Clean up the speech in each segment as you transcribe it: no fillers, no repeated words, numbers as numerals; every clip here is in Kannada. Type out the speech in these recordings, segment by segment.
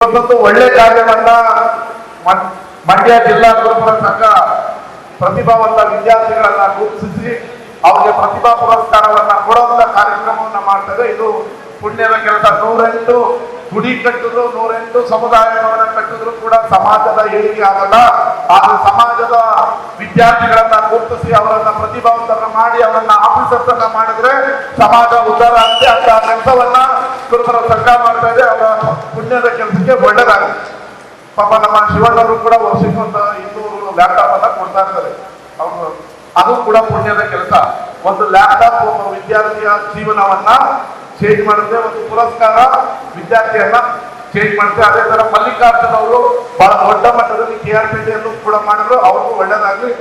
ಇವತ್ತೊಂದು ಒಳ್ಳೆ ಕಾರ್ಯವನ್ನ ಮಂಡ್ಯ ಜಿಲ್ಲಾ ಗುರುಕುಲ ಸಂಘ ಪ್ರತಿಭಾವಂತ ವಿದ್ಯಾರ್ಥಿಗಳನ್ನ ಗುರುತಿಸಿ ಅವರಿಗೆ ಪ್ರತಿಭಾ ಪುರಸ್ಕಾರವನ್ನ ಕೊಡುವಂತ ಕಾರ್ಯಕ್ರಮವನ್ನ ಮಾಡ್ತಾರೆ. ಇದು ಪುಣ್ಯದ ಕೆಲಸ. 108 ಗುಡಿ ಕಟ್ಟಿದ್ರು, 108 ಸಮುದಾಯ ಭವನ ಕಟ್ಟಿದ್ರು ಕೂಡ ಸಮಾಜದ ಏಳಿಗೆ ಆಗಲ್ಲ. ಆದ್ರೆ ಸಮಾಜದ ವಿದ್ಯಾರ್ಥಿಗಳನ್ನ ಗುರುತಿಸಿ ಅವರನ್ನ ಪ್ರತಿಭಾವಂತರನ್ನ ಮಾಡಿ ಅವರನ್ನ ಆಫೀಸರ್ಸ್ ಅನ್ನ ಮಾಡಿದ್ರೆ ಸಮಾಜ ಉದ್ಧಾರ ಆಗುತ್ತೆ. ಅಂತ ಕೆಲಸವನ್ನ ಗುರುಕುಲ ಸಂಘ ಮಾಡ್ತಾ ಇದೆ. ಅವರ ಪುಣ್ಯದ ಕೆಲಸಕ್ಕೆ ಒಳ್ಳೆದಾಗುತ್ತೆ. ಪಾಪ ನಮ್ಮ ಶಿವಣ್ಣವರು ಕೂಡ ವರ್ಷಕ್ಕೆ ಒಂದು 200 ಲ್ಯಾಪ್ಟಾಪ್ ಅನ್ನ ಕೊಡ್ತಾ ಇರ್ತಾರೆ. ಅವರು ಅದು ಕೂಡ ಪುಣ್ಯದ ಕೆಲಸ. ಒಂದು ಲ್ಯಾಪ್ಟಾಪ್ ಒಬ್ಬ ವಿದ್ಯಾರ್ಥಿಯ ಜೀವನವನ್ನ ಚೇಂಜ್ ಮಾಡುತ್ತೆ. ಒಂದು ಪುರಸ್ಕಾರ ವಿದ್ಯಾರ್ಥಿಯನ್ನ ಚೇಂಜ್ ಮಾಡುತ್ತೆ. ಅದೇ ತರ ಮಲ್ಲಿಕಾರ್ಜುನ್ ಅವರು ಬಹಳ ದೊಡ್ಡ ಮಟ್ಟದಲ್ಲಿ KRPTಯಲ್ಲೂ ಕೂಡ ಮಾಡಿದ್ರು. ಅವ್ರಿಗೂ ಒಳ್ಳೇದಾಗ್ಲಿ.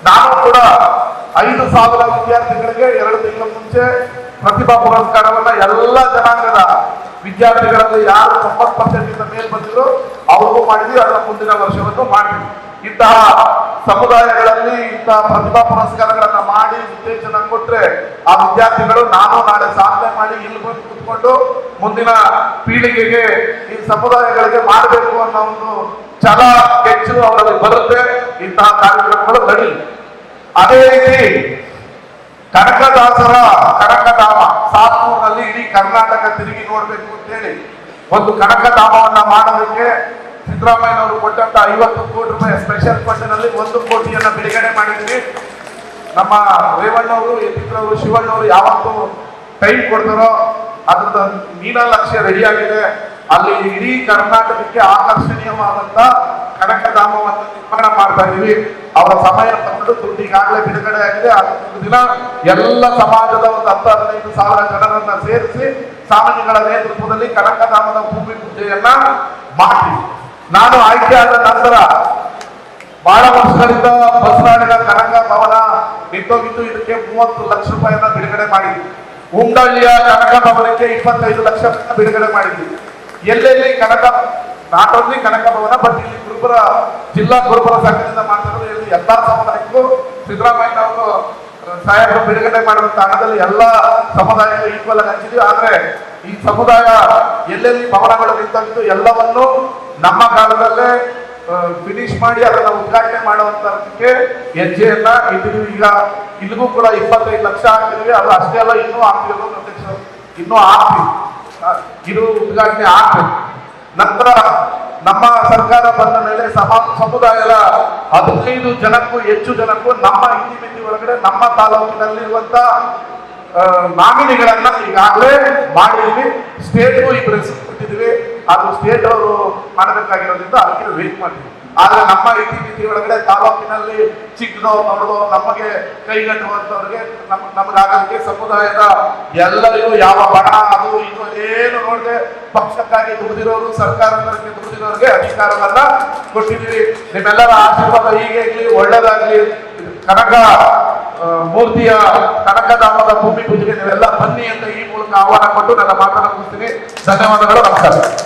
ನಾನು ಕೂಡ 5,000 ವಿದ್ಯಾರ್ಥಿಗಳಿಗೆ 2 ತಿಂಗಳ ಮುಂಚೆ ಪ್ರತಿಭಾ ಪುರಸ್ಕಾರವನ್ನ ಎಲ್ಲ ಜನಾಂಗದ ವಿದ್ಯಾರ್ಥಿಗಳಲ್ಲಿ ಯಾರು 90% ಮೇಲ್ ಬಂದಿದ್ರು ಅವ್ರಿಗೂ ಮಾಡಿದ್ವಿ. ಅದರ ಮುಂದಿನ ವರ್ಷವನ್ನು ಮಾಡ್ತೀವಿ. ಇಂತಹ ಸಮುದಾಯಗಳಲ್ಲಿ ಇಂತಹ ಪ್ರತಿಭಾ ಪುರಸ್ಕಾರಗಳನ್ನ ಮಾಡಿ ಉತ್ತೇಜನ ಕೊಟ್ರೆ ಆ ವಿದ್ಯಾರ್ಥಿಗಳು ನಾನು ನಾಳೆ ಸಾಧನೆ ಮಾಡಿ ಇಲ್ಲಿ ಬಂದು ಕುತ್ಕೊಂಡು ಮುಂದಿನ ಪೀಳಿಗೆಗೆ ಈ ಸಮುದಾಯಗಳಿಗೆ ಮಾಡಬೇಕು ಅನ್ನೋ ಒಂದು ಛಲ ಹೆಚ್ಚು ಅವರಲ್ಲಿ ಬರುತ್ತೆ. ಇಂತಹ ಕಾರ್ಯಕ್ರಮಗಳು ನಡೀಲಿ. ಅದೇ ರೀತಿ ಕನಕದಾಸರ ಕನಕಧಾಮ ಸಾತ್ನೂರಿನಲ್ಲಿ ಇಡೀ ಕರ್ನಾಟಕ ತಿರುಗಿ ನೋಡ್ಬೇಕು ಅಂತ ಹೇಳಿ ಒಂದು ಕನಕಧಾಮವನ್ನ ಮಾಡೋದಕ್ಕೆ ಸಿದ್ದರಾಮಯ್ಯನವರು ಕೊಟ್ಟಂತ 50 ಕೋಟಿ ರೂಪಾಯಿ ಸ್ಪೆಷಲ್ ಫಂಡ್ ನಲ್ಲಿ 1 ಕೋಟಿಯನ್ನ ಬಿಡುಗಡೆ ಮಾಡಿದ್ವಿ. ನಮ್ಮ ರೇವಣ್ಣವರು, ಯತೀಂದ್ರವರು, ಶಿವಣ್ಣವರು ಯಾವತ್ತು ಟೈಮ್ ಕೊಡ್ತಾರೋ ಅದ್ರದ್ದು ನೀಲನಕ್ಷೆ ರೆಡಿ ಆಗಿದೆ. ಅಲ್ಲಿ ಇಡೀ ಕರ್ನಾಟಕಕ್ಕೆ ಆಕರ್ಷಣೀಯವಾದಂತ ಕನಕಧಾಮವನ್ನು ನಿರ್ಮಾಣ ಮಾಡ್ತಾ ಇದೀವಿ. ಅವರ ಸಮಯ ತಗೊಂಡು ದುಡ್ಡು ಈಗಾಗಲೇ ಬಿಡುಗಡೆ ಆಗಿದೆ. ಅದೊಂದು ದಿನ ಎಲ್ಲ ಸಮಾಜದ ಒಂದು 10-15 ಸಾವಿರ ಜನರನ್ನ ಸೇರಿಸಿ ಸ್ವಾಮೀಜಿಗಳ ನೇತೃತ್ವದಲ್ಲಿ ಕನಕಧಾಮದ ಭೂಮಿ ಪೂಜೆಯನ್ನ ಮಾಡ್ತೀವಿ. ನಾನು ಆಯ್ಕೆ ಆದ ನಂತರ ಬಹಳ ವರ್ಷಗಳಿಂದ ಬಸವನಾಡಿನ ಕನಕ ಭವನ ನಿಂತೋಗಿದ್ದು. ಇದಕ್ಕೆ 30 ಲಕ್ಷ ರೂಪಾಯಿಯನ್ನ ಬಿಡುಗಡೆ ಮಾಡಿದ್ವಿ. ಉಂಡಳ್ಳಿಯ ಕನಕ ಭವನಕ್ಕೆ 25 ಲಕ್ಷ ಬಿಡುಗಡೆ ಮಾಡಿದ್ವಿ. ಎಲ್ಲೆಲ್ಲಿ ಕನಕ not only Kanaka Bhavan but ಇಲ್ಲಿ ಗುರುಪುರ ಜಿಲ್ಲಾ ಗುರುಪುರ ಸಂಘದಿಂದ ಮಾತಾಡೋದು ಇಲ್ಲಿ ಎಲ್ಲಾ ಸಮುದಾಯಕ್ಕೂ ಸಿದ್ದರಾಮಯ್ಯನವರು ಸಾಹೇಬರು ಬಿಡುಗಡೆ ಮಾಡುವಂತ ಹಣದಲ್ಲಿ ಎಲ್ಲಾ ಸಮುದಾಯಕ್ಕೂ ಈಕ್ವಲ್ ಆಗಿ ಹಂಚಿದ್ವಿ. ಆದ್ರೆ ಈ ಸಮುದಾಯ ಎಲ್ಲೆಲ್ಲಿ ಭವನಗಳು ನಿಂತಿದ್ದು ಎಲ್ಲವನ್ನು ನಮ್ಮ ಕಾಲದಲ್ಲೇ ಫಿನಿಶ್ ಮಾಡಿ ಅದನ್ನ ಉದ್ಘಾಟನೆ ಮಾಡುವಂತಕ್ಕೆ ಹೆಜ್ಜೆಯನ್ನ ಇದ್ದೀವಿ. ಈಗ ಇಲ್ಲಿಗೂ ಕೂಡ 25 ಲಕ್ಷ ಹಾಕಿದ್ವಿ. ಅದು ಅಷ್ಟೇ ಅಲ್ಲ, ಇನ್ನೂ ಆಗ್ತಿರೋದು ಅಧ್ಯಕ್ಷರು, ಇನ್ನೂ ಆಗ್ತೀವಿ. ಇದು ಉದ್ಘಾಟನೆ ಆಗ್ಬೇಕು. ನಂತರ ನಮ್ಮ ಸರ್ಕಾರ ಬಂದ ಮೇಲೆ ಸಮುದಾಯದ 15 ಜನಕ್ಕೂ ಹೆಚ್ಚು ಜನಕ್ಕೂ ನಮ್ಮ ಇತಿಮಿತಿ ಒಳಗಡೆ ನಮ್ಮ ತಾಲೂಕಿನಲ್ಲಿರುವಂತ ನಾಮಿನಿಗಳನ್ನ ಈಗಾಗಲೇ ಮಾಡಿದ್ವಿ. ಸ್ಟೇಟ್ಗೂ 2 ಹೆಸರು ಕೊಟ್ಟಿದ್ವಿ. ಅದು ಸ್ಟೇಟ್ ಅವರು ಮಾಡಬೇಕಾಗಿರೋದ್ರಿಂದ ಅದಕ್ಕೆ ವೇಟ್ ಮಾಡ್ತೀವಿ. ಆದ್ರೆ ನಮ್ಮ ಇತಿಮಿತಿ ಒಳಗಡೆ ತಾಲೂಕಿನಲ್ಲಿ ಚಿಕ್ಕದೋ ದೊಡ್ಡದೋ ನಮಗೆ ಕೈಗಟ್ಟುವಂತವ್ರಿಗೆ ನಮಗಾಗಲಿಕ್ಕೆ ಸಮುದಾಯದ ಎಲ್ಲರಿಗೂ ಯಾವ ಬಣ ಅದು ಇದು ಏನು ನೋಡದೆ ಪಕ್ಷಕ್ಕಾಗಿ ದುಡಿದಿರೋರು, ಸರ್ಕಾರಕ್ಕೆ ದುಡಿದಿರೋರಿಗೆ ಅಧಿಕಾರವನ್ನ ಕೊಟ್ಟಿದ್ದೀವಿ. ನಿಮ್ಮೆಲ್ಲರ ಆಶೀರ್ವಾದ ಹೀಗೆ ಇರ್ಲಿ, ಒಳ್ಳೇದಾಗ್ಲಿ. ಕನಕ ಮೂರ್ತಿಯ ಕನಕಧಾಮದ ಭೂಮಿ ಪೂಜೆಗೆ ನೀವೆಲ್ಲ ಬನ್ನಿ ಅಂತ ಈ ಮೂಲಕ ಆಹ್ವಾನ ಕೊಟ್ಟು ನನ್ನ ಮಾತನ್ನು ಮುಗಿಸ್ತೀನಿ. ಧನ್ಯವಾದಗಳು. ನಮಸ್ಕಾರ.